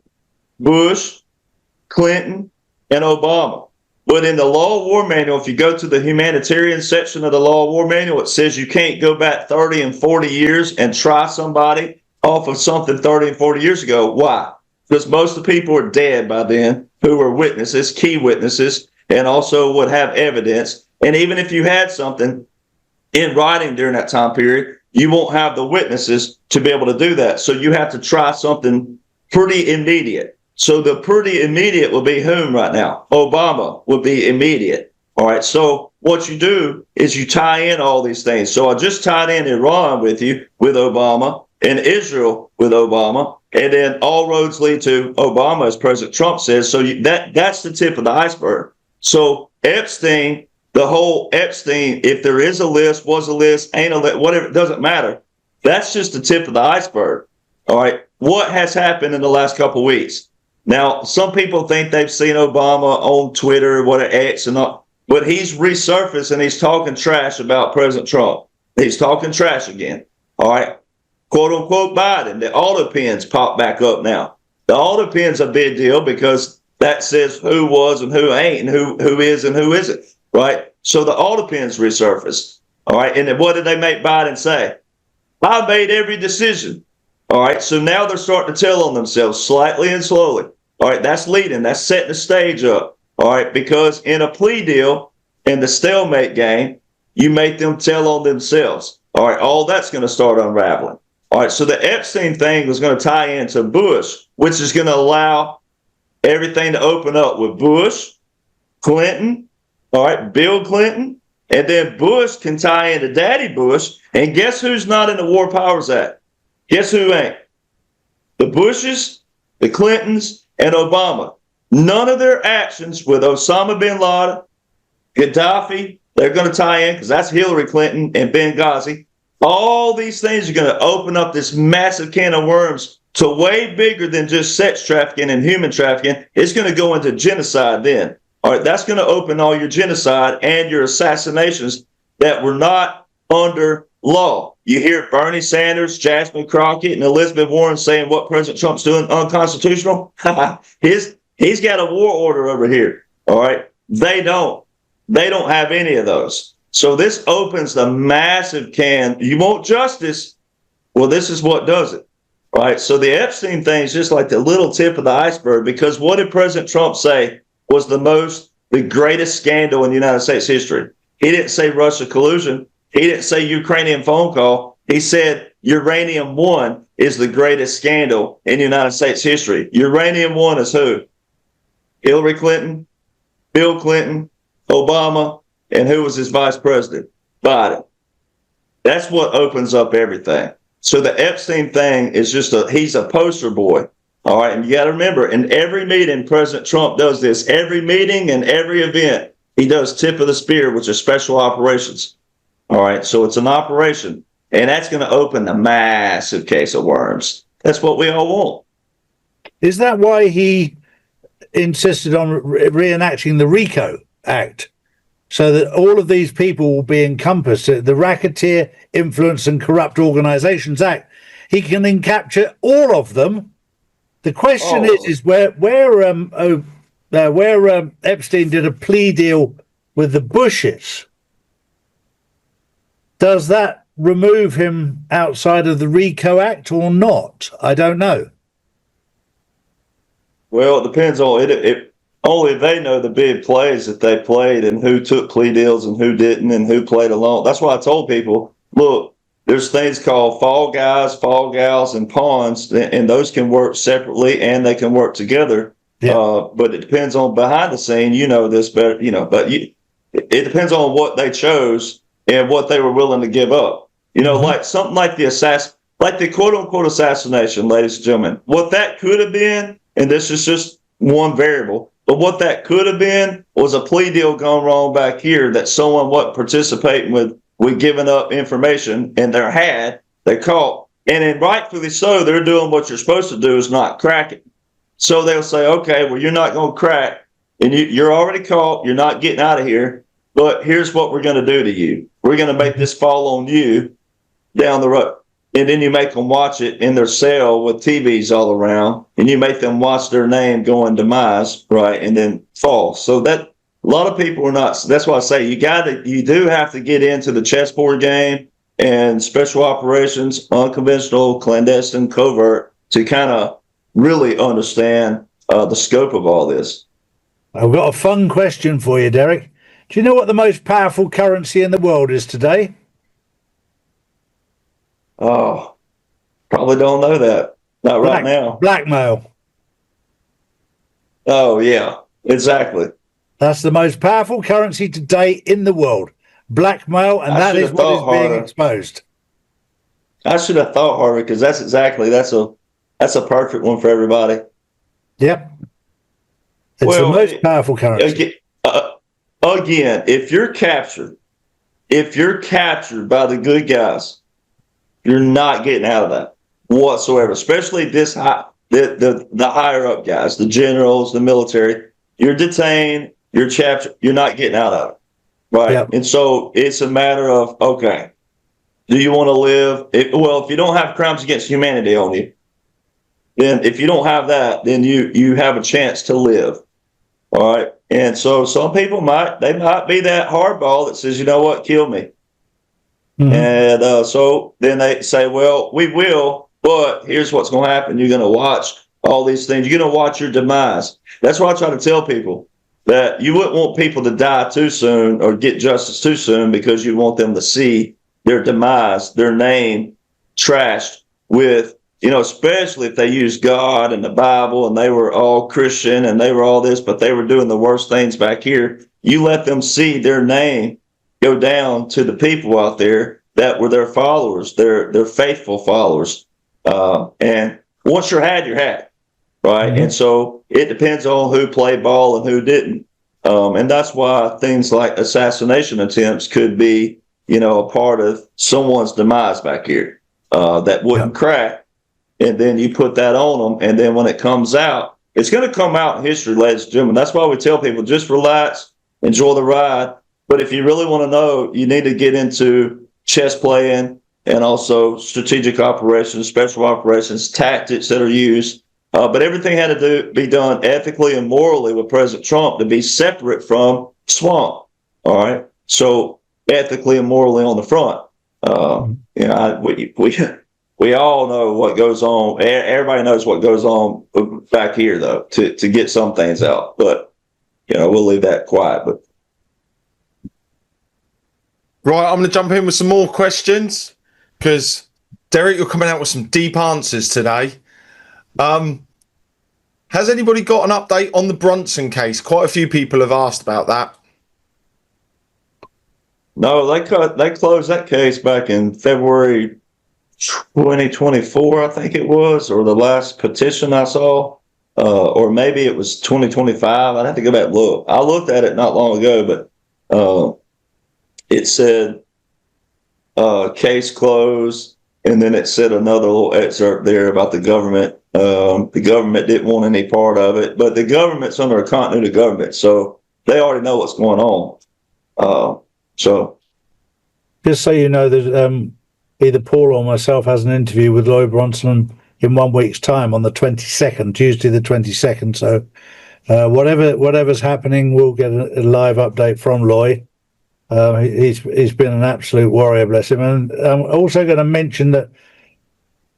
Bush, Clinton, and Obama. But in the Law of War Manual, if you go to the humanitarian section of the Law of War Manual, it says you can't go back 30 and 40 years and try somebody off of something 30 and 40 years ago. Why? Because most of the people are dead by then who were witnesses, key witnesses, and also would have evidence. And even if you had something in writing during that time period, you won't have the witnesses to be able to do that. So you have to try something pretty immediate. So the pretty immediate will be whom right now? Obama will be immediate. All right. So what you do is you tie in all these things. So I just tied in Iran with you, with Obama, and Israel with Obama, and then all roads lead to Obama, as President Trump says. So that's the tip of the iceberg. So Epstein, the whole Epstein, if there is a list, was a list, ain't a list, whatever, it doesn't matter. That's just the tip of the iceberg. All right. What has happened in the last couple of weeks? Now, some people think they've seen Obama on Twitter, X, and all, but he's resurfaced and he's talking trash about President Trump. He's talking trash again. All right. Quote unquote Biden. The auto pins pop back up now. The auto pin's a big deal because that says who was and who ain't and who is and who isn't. Right. So the auto pins resurfaced. All right. And then what did they make Biden say? I made every decision. All right, so now they're starting to tell on themselves slightly and slowly. All right, that's leading. That's setting the stage up. All right, because in a plea deal, in the stalemate game, you make them tell on themselves. All right, all that's going to start unraveling. All right, so the Epstein thing was going to tie into Bush, which is going to allow everything to open up with Bush, Clinton, all right, Bill Clinton, and then Bush can tie into Daddy Bush. And guess who's not in the War Powers Act? Guess who ain't? The Bushes, the Clintons, and Obama. None of their actions with Osama bin Laden, Gaddafi, they're going to tie in because that's Hillary Clinton and Benghazi. All these things are going to open up this massive can of worms to way bigger than just sex trafficking and human trafficking. It's going to go into genocide then. All right, that's going to open all your genocide and your assassinations that were not under law. You hear Bernie Sanders, Jasmine Crockett, and Elizabeth Warren saying what President Trump's doing unconstitutional. He's got a war order over here. All right. They don't have any of those. So this opens the massive can. You want justice? Well, this is what does it. Right. So the Epstein thing is just like the little tip of the iceberg, because what did President Trump say was the greatest scandal in United States history? He didn't say Russia collusion. He didn't say Ukrainian phone call. He said Uranium One is the greatest scandal in United States history. Uranium One is who? Hillary Clinton, Bill Clinton, Obama, and who was his vice president? Biden. That's what opens up everything. So the Epstein thing is he's a poster boy. All right. And you got to remember, in every meeting, President Trump does this. Every meeting and every event, he does tip of the spear, which is special operations. All right. So it's an operation, and that's going to open a massive case of worms. That's what we all want. Is that why he insisted on reenacting the RICO Act, so that all of these people will be encompassed? The Racketeer, Influence and Corrupt Organizations Act. He can capture all of them. The question is where Epstein did a plea deal with the Bushes. Does that remove him outside of the RICO Act or not? I don't know. Well, it depends on it. Only they know the big plays that they played and who took plea deals and who didn't and who played along. That's why I told people, look, there's things called fall guys, fall gals, and pawns, and those can work separately and they can work together. Yeah. But it depends on behind the scene. You know this better, but it depends on what they chose and what they were willing to give up. Like something like the quote unquote assassination, ladies and gentlemen. What that could have been, and this is just one variable, but what that could have been was a plea deal gone wrong back here that someone wasn't participating with giving up information, and they caught. And then rightfully so, they're doing what you're supposed to do, is not crack it. So they'll say, okay, well, you're not going to crack, and you're already caught. You're not getting out of here. But here's what we're going to do to you. We're going to make this fall on you down the road. And then you make them watch it in their cell with TVs all around, and you make them watch their name going demise, right, and then fall. So that a lot of people are not. That's why I say you do have to get into the chessboard game and special operations, unconventional, clandestine, covert, to kind of really understand the scope of all this. I've got a fun question for you, Derek. Do you know what the most powerful currency in the world is today? Oh, probably don't know that. Not right now. Blackmail. Oh, yeah, exactly. That's the most powerful currency today in the world. Blackmail, and that is what is being exposed. I should have thought harder, because that's a perfect one for everybody. Yep. It's the most powerful currency. Again, if you're captured by the good guys, you're not getting out of that whatsoever, especially the higher up guys, the generals, the military. You're detained, you're captured, you're not getting out of it. Right. Yep. And so it's a matter of, okay, do you want to live? If you don't have crimes against humanity on you, then if you don't have that, then you have a chance to live. All right. And so some people might be that hardball that says, you know what, kill me. Mm-hmm. And so then they say, well, we will, but here's what's going to happen. You're going to watch all these things. You're going to watch your demise. That's why I try to tell people that you wouldn't want people to die too soon or get justice too soon, because you want them to see their demise, their name trashed with, especially if they use God and the Bible and they were all Christian and they were all this, but they were doing the worst things back here. You let them see their name go down to the people out there that were their followers, their faithful followers. And once you're had, right? Mm-hmm. And so it depends on who played ball and who didn't. And that's why things like assassination attempts could be, a part of someone's demise back here that wouldn't crack. And then you put that on them. And then when it comes out, it's going to come out in history, ladies and gentlemen. That's why we tell people, just relax, enjoy the ride. But if you really want to know, you need to get into chess playing, and also strategic operations, special operations, tactics that are used. But everything had to be done ethically and morally with President Trump to be separate from Swamp. All right. So ethically and morally on the front. We all know what goes on. Everybody knows what goes on back here, though, to get some things out. But we'll leave that quiet. But right, I'm going to jump in with some more questions because Derek, you're coming out with some deep answers today. Has anybody got an update on the Brunson case? Quite a few people have asked about that. No, they closed that case back in February 2024, I think it was, or the last petition I saw, or maybe it was 2025. I'd have to go back and look. I looked at it not long ago, but it said case closed, and then it said another little excerpt there about the government. The government didn't want any part of it, but the government's under a continuity of government, so they already know what's going on. So, just so you know, that either Paul or myself has an interview with Lloyd Bronson in 1 week's time on the 22nd, Tuesday the 22nd. So, whatever's happening, we'll get a live update from Lloyd. He's been an absolute warrior, bless him. And I'm also going to mention that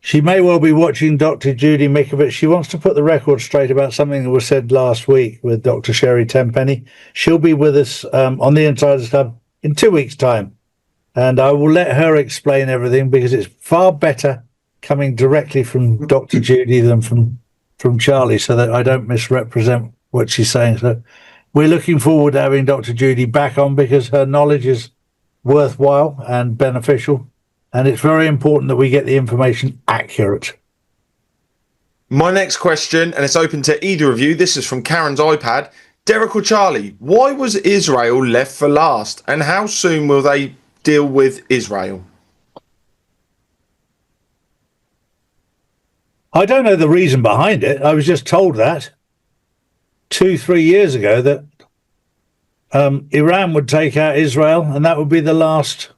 she may well be watching Dr. Judy Mikovits. She wants to put the record straight about something that was said last week with Dr. Sherry Tenpenny. She'll be with us on the Insiders Club in 2 weeks' time. And I will let her explain everything because it's far better coming directly from Dr. Judy than from Charlie, so that I don't misrepresent what she's saying. So we're looking forward to having Dr. Judy back on because her knowledge is worthwhile and beneficial. And it's very important that we get the information accurate. My next question, and it's open to either of you. This is from Karen's iPad. Derek or Charlie, why was Israel left for last? And how soon will they deal with Israel? I don't know the reason behind it. I was just told that 2-3 years ago that Iran would take out Israel and that would be the last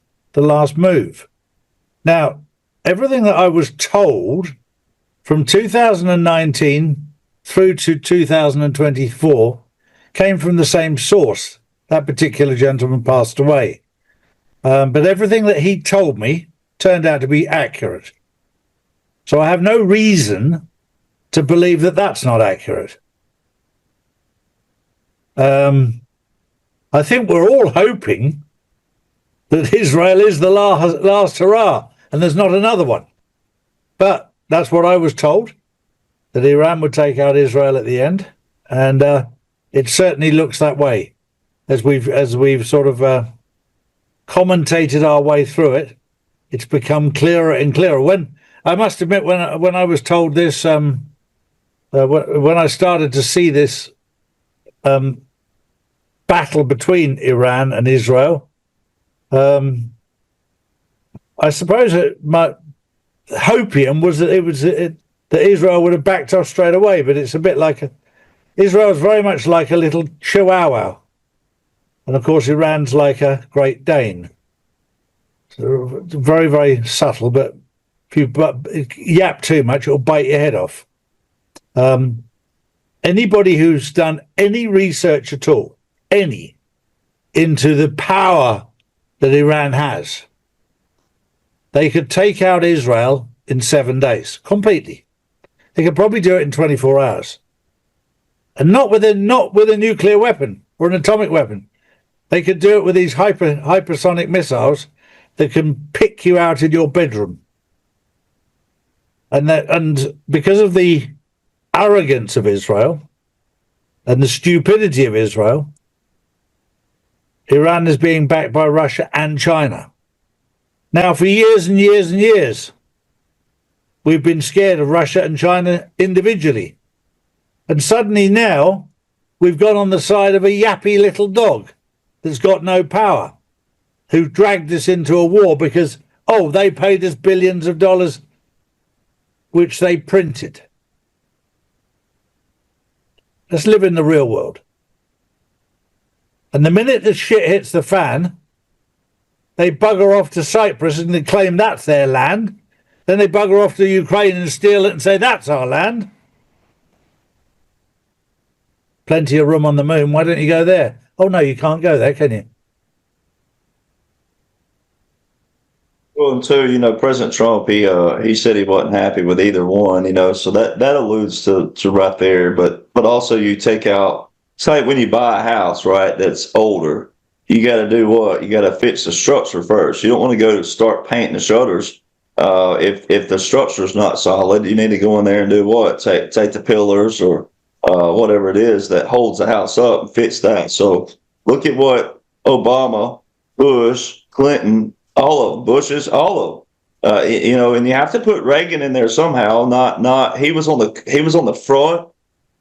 move. Now, everything that I was told from 2019 through to 2024 came from the same source. That particular gentleman passed away. But everything that he told me turned out to be accurate. So I have no reason to believe that that's not accurate. I think we're all hoping that Israel is the last hurrah and there's not another one. But that's what I was told, that Iran would take out Israel at the end. And it certainly looks that way as we've sort of commentated our way through it. It's become clearer and clearer. When I must admit, when I was told this, when I started to see this battle between Iran and Israel, I suppose my hopium was that that Israel would have backed off straight away. But it's a bit like Israel's very much like a little Chihuahua, and of course Iran's like a Great Dane. So very, very subtle, but if you yap too much, it'll bite your head off. Anybody who's done any research at all, into the power that Iran has, they could take out Israel in 7 days, completely. They could probably do it in 24 hours. And not with a nuclear weapon or an atomic weapon. They could do it with these hypersonic missiles that can pick you out in your bedroom. And because of the arrogance of Israel and the stupidity of Israel, Iran is being backed by Russia and China. Now, for years and years and years, we've been scared of Russia and China individually. And suddenly now, we've gone on the side of a yappy little dog that's got no power, who dragged us into a war because, they paid us billions of dollars, which they printed. Let's live in the real world. And the minute the shit hits the fan, they bugger off to Cyprus and they claim that's their land. Then they bugger off to Ukraine and steal it and say that's our land. Plenty of room on the moon. Why don't you go there? Oh, no, you can't go there, can you? Well, and two, President Trump, he said he wasn't happy with either one, so that alludes to right there. But also you take out, it's like when you buy a house, right, that's older, you got to do what? You got to fix the structure first. You don't want to go start painting the shutters. If the structure is not solid, you need to go in there and do what? Take the pillars or whatever it is that holds the house up and fix that. So look at what Obama, Bush, Clinton, all of them, Bushes, all of them. And you have to put Reagan in there somehow. Not he was on the front.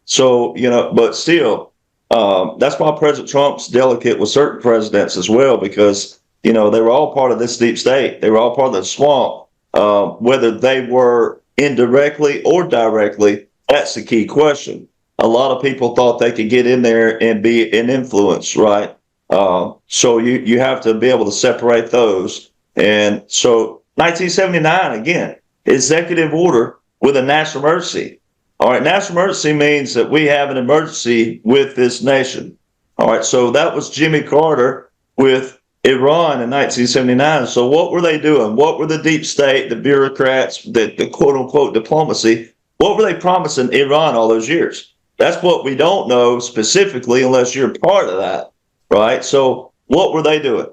So but still, that's why President Trump's delicate with certain presidents as well, because they were all part of this deep state. They were all part of the swamp. Whether they were indirectly or directly, that's the key question. A lot of people thought they could get in there and be an influence, right? So you have to be able to separate those. And so 1979, again, executive order with a national emergency. All right, national emergency means that we have an emergency with this nation. All right, so that was Jimmy Carter with Iran in 1979. So what were they doing? What were the deep state, the bureaucrats, the quote-unquote diplomacy, what were they promising Iran all those years? That's what we don't know specifically unless you're part of that. Right. So what were they doing?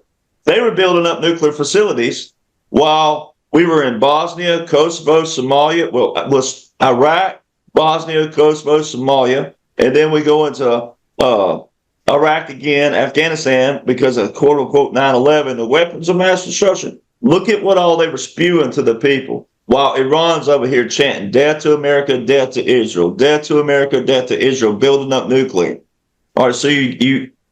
They were building up nuclear facilities while we were in Bosnia, Kosovo, Somalia. Well, it was Iraq, Bosnia, Kosovo, Somalia. And then we go into Iraq again, Afghanistan, because of quote unquote 9/11, the weapons of mass destruction. Look at what all they were spewing to the people while Iran's over here chanting death to America, death to Israel, death to America, death to Israel, building up nuclear. All right. So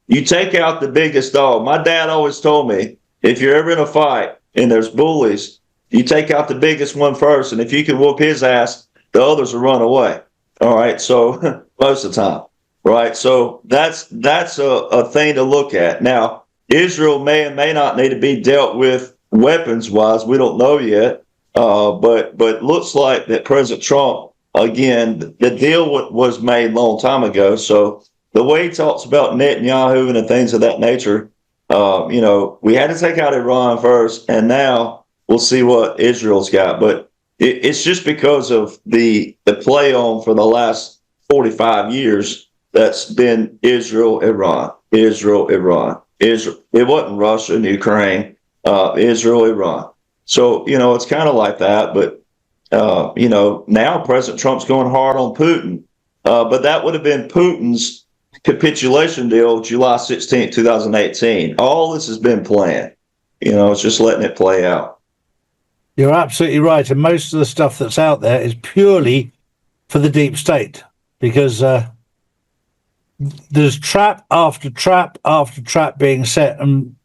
you take out the biggest dog. My dad always told me, if you're ever in a fight and there's bullies, you take out the biggest one first. And if you can whoop his ass, the others will run away. All right. So most of the time. Right. So that's a thing to look at. Now, Israel may and may not need to be dealt with weapons wise. We don't know yet. But looks like that President Trump, again, the deal was made a long time ago. So the way he talks about Netanyahu and the things of that nature, we had to take out Iran first, and now we'll see what Israel's got. But it's just because of the play on for the last 45 years that's been Israel, Iran, Israel, Iran, Israel. It wasn't Russia and Ukraine, Israel, Iran. So, it's kind of like that. But, now President Trump's going hard on Putin. But that would have been Putin's capitulation deal July 16, 2018. All this has been planned. It's just letting it play out. You're absolutely right. And most of the stuff that's out there is purely for the deep state, because there's trap after trap after trap being set. And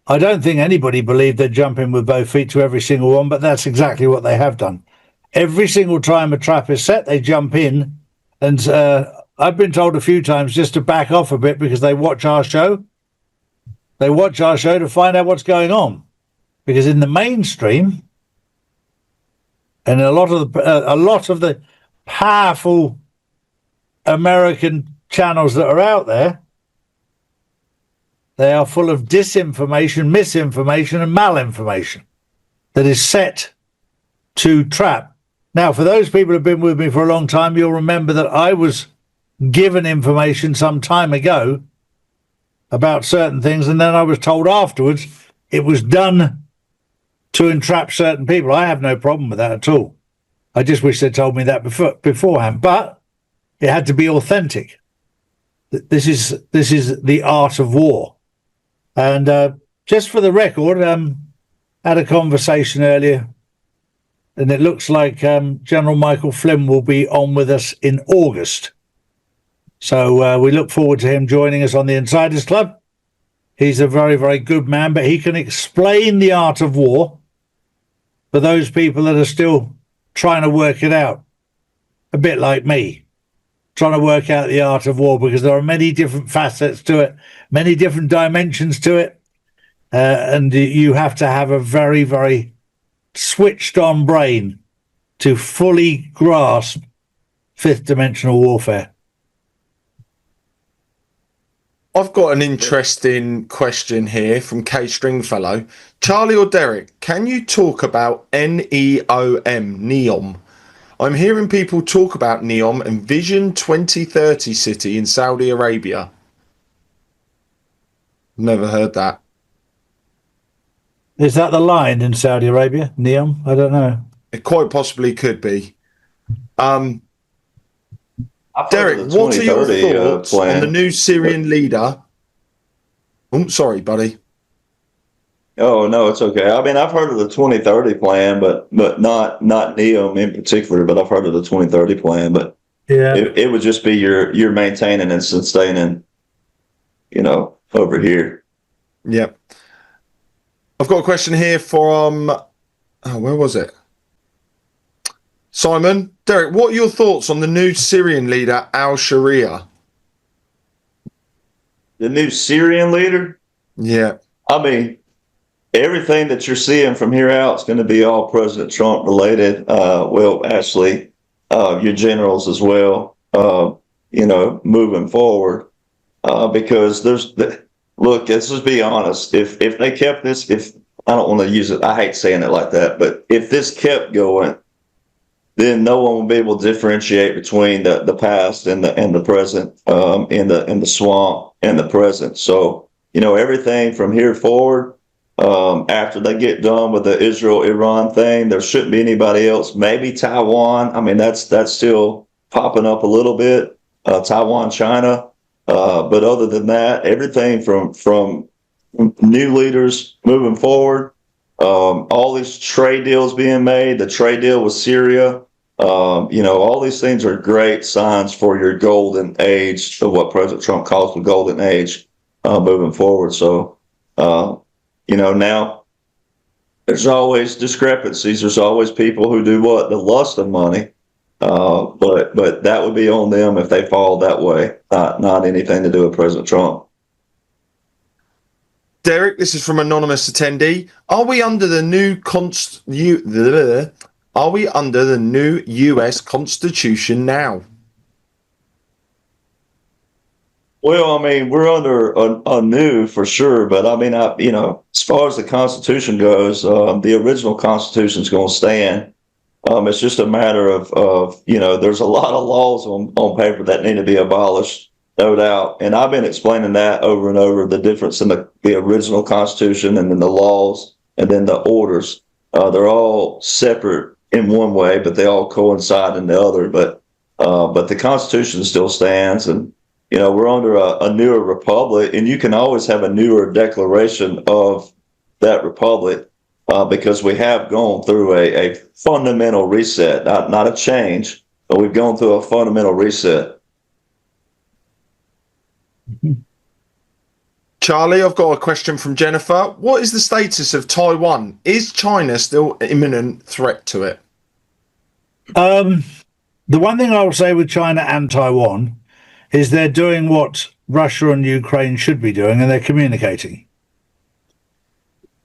I don't think anybody believed they'd jump in with both feet to every single one, but that's exactly what they have done. Every single time a trap is set, they jump in. And I've been told a few times just to back off a bit because they watch our show. They watch our show to find out what's going on. Because in the mainstream, and a lot of the powerful American channels that are out there, they are full of disinformation, misinformation, and malinformation that is set to trap. Now, for those people who have been with me for a long time, you'll remember that I was given information some time ago about certain things, and then I was told afterwards it was done to entrap certain people. I have no problem with that at all. I just wish they'd told me that beforehand, but it had to be authentic. This is the art of war. And just for the record, had a conversation earlier, and it looks like General Michael Flynn will be on with us in August. So we look forward to him joining us on the Insiders Club. He's a very, very good man, but he can explain the art of war for those people that are still trying to work it out. A bit like me, trying to work out the art of war, because there are many different facets to it, many different dimensions to it. and you have to have a very, very switched on brain to fully grasp fifth dimensional warfare. I've got an interesting question here from K Stringfellow. Charlie or Derek, can you talk about NEOM? I'm hearing people talk about NEOM and Vision 2030 City in Saudi Arabia. Never heard that. Is that the line in Saudi Arabia, NEOM? I don't know. It quite possibly could be. I've heard Derek, of the what are your 2030, thoughts plan. on the new Syrian leader? Oh, sorry, buddy. Oh, no, it's okay. I mean, I've heard of the 2030 plan, but not NEOM in particular, but I've heard of the 2030 plan. But Yeah. it would just be you're maintaining and sustaining, over here. Yep. I've got a question here from, where was it? Simon. Derek, what are your thoughts on the new Syrian leader, al-Sharia? The new Syrian leader? Yeah. I mean, everything that you're seeing from here out is going to be all President Trump related. Well, actually, your generals as well, moving forward. Because look, let's just be honest. If they kept this, I don't want to use it, I hate saying it like that, but if this kept going, then no one will be able to differentiate between the past and the present, in the swamp and the present. So, everything from here forward, after they get done with the Israel-Iran thing, there shouldn't be anybody else. Maybe Taiwan. I mean, that's still popping up a little bit. Taiwan, China. But other than that, everything from new leaders moving forward, all these trade deals being made, the trade deal with Syria, all these things are great signs for your golden age of what President Trump calls the golden age, moving forward. So, now there's always discrepancies. There's always people who do what? The lust of money. But that would be on them if they fall that way, not anything to do with President Trump. Derek, this is from anonymous attendee. Are we under the new US Constitution now? Well, I mean, we're under a new for sure, but I mean, as far as the Constitution goes, the original Constitution is going to stand. It's just a matter of there's a lot of laws on paper that need to be abolished, no doubt. And I've been explaining that over and over, the difference in the original Constitution and then the laws and then the orders. They're all separate in one way, but they all coincide in the other. But the Constitution still stands, and we're under a newer republic, and you can always have a newer declaration of that republic. Because we have gone through a fundamental reset, not a change, but we've gone through a fundamental reset. Charlie, I've got a question from Jennifer. What is the status of Taiwan? Is China still an imminent threat to it? The one thing I will say with China and Taiwan is they're doing what Russia and Ukraine should be doing, and they're communicating.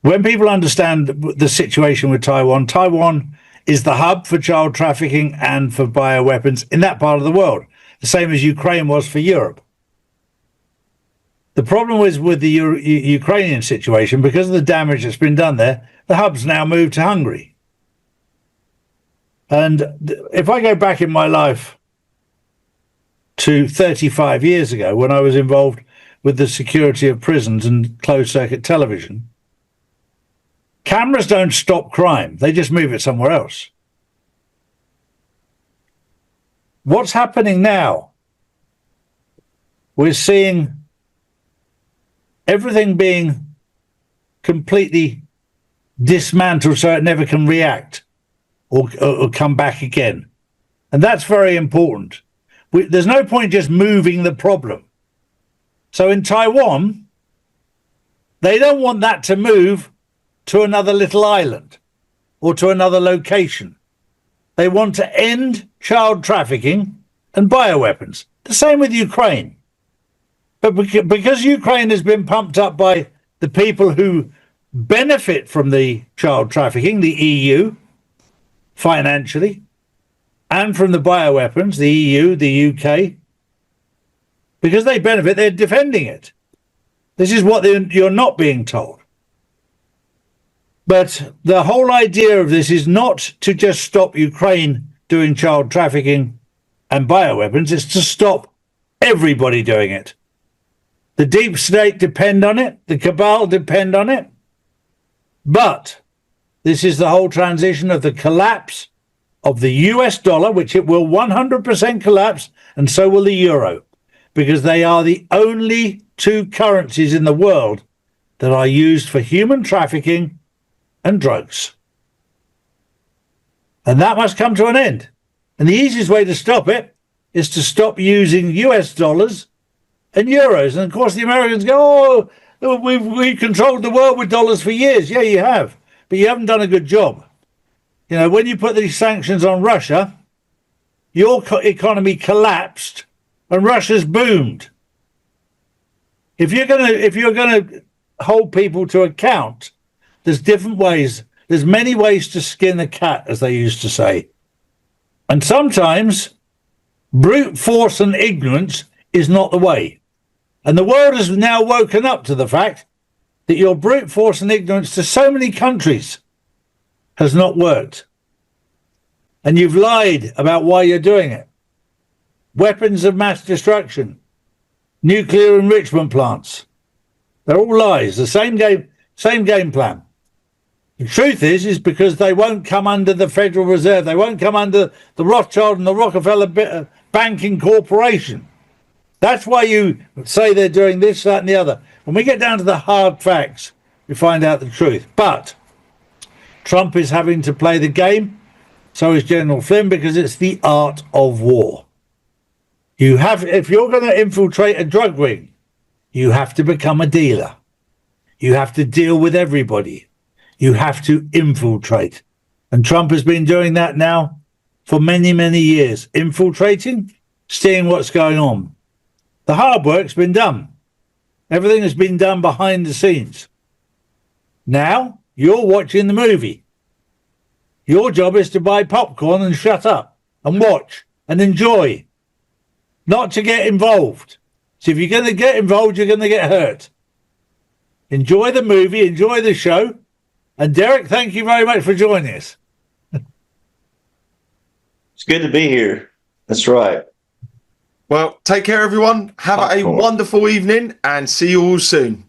When people understand the situation with Taiwan, Taiwan is the hub for child trafficking and for bioweapons in that part of the world, the same as Ukraine was for Europe. The problem is with the Ukrainian situation, because of the damage that's been done there, the hub's now moved to Hungary. And if I go back in my life to 35 years ago, when I was involved with the security of prisons and closed-circuit television, cameras don't stop crime. They just move it somewhere else. What's happening now? We're seeing everything being completely dismantled so it never can react or come back again. And that's very important. There's no point just moving the problem. So in Taiwan, they don't want that to move to another little island or to another location. They want to end child trafficking and bioweapons. The same with Ukraine. But because Ukraine has been pumped up by the people who benefit from the child trafficking, the EU, financially, and from the bioweapons, the EU, the UK, because they benefit, they're defending it. This is what you're not being told. But the whole idea of this is not to just stop Ukraine doing child trafficking and bioweapons, it's to stop everybody doing it. The deep state depend on it, the cabal depend on it, but this is the whole transition of the collapse of the US dollar, which it will 100% collapse, and so will the euro, because they are the only two currencies in the world that are used for human trafficking and drugs. And that must come to an end. And the easiest way to stop it is to stop using US dollars and euros. And of course, the Americans go, oh, we've controlled the world with dollars for years. Yeah, you have. But you haven't done a good job. You know, when you put these sanctions on Russia, your economy collapsed and Russia's boomed. If you're gonna hold people to account, there's different ways. There's many ways to skin a cat, as they used to say. And sometimes brute force and ignorance is not the way. And the world has now woken up to the fact that your brute force and ignorance to so many countries has not worked. And you've lied about why you're doing it. Weapons of mass destruction, nuclear enrichment plants. They're all lies. The same game plan. The truth is because they won't come under the Federal Reserve. They won't come under the Rothschild and the Rockefeller banking corporation. That's why you say they're doing this, that, and the other. When we get down to the hard facts, we find out the truth. But Trump is having to play the game. So is General Flynn, because it's the art of war. If you're going to infiltrate a drug ring, you have to become a dealer. You have to deal with everybody. You have to infiltrate. And Trump has been doing that now for many, many years. Infiltrating, seeing what's going on. The hard work's been done. Everything has been done behind the scenes. Now you're watching the movie. Your job is to buy popcorn and shut up and watch and enjoy, not to get involved. So if you're going to get involved, you're going to get hurt. Enjoy the movie, enjoy the show. And Derek, thank you very much for joining us. It's good to be here. That's right. Well, take care, everyone. Have a wonderful evening and see you all soon.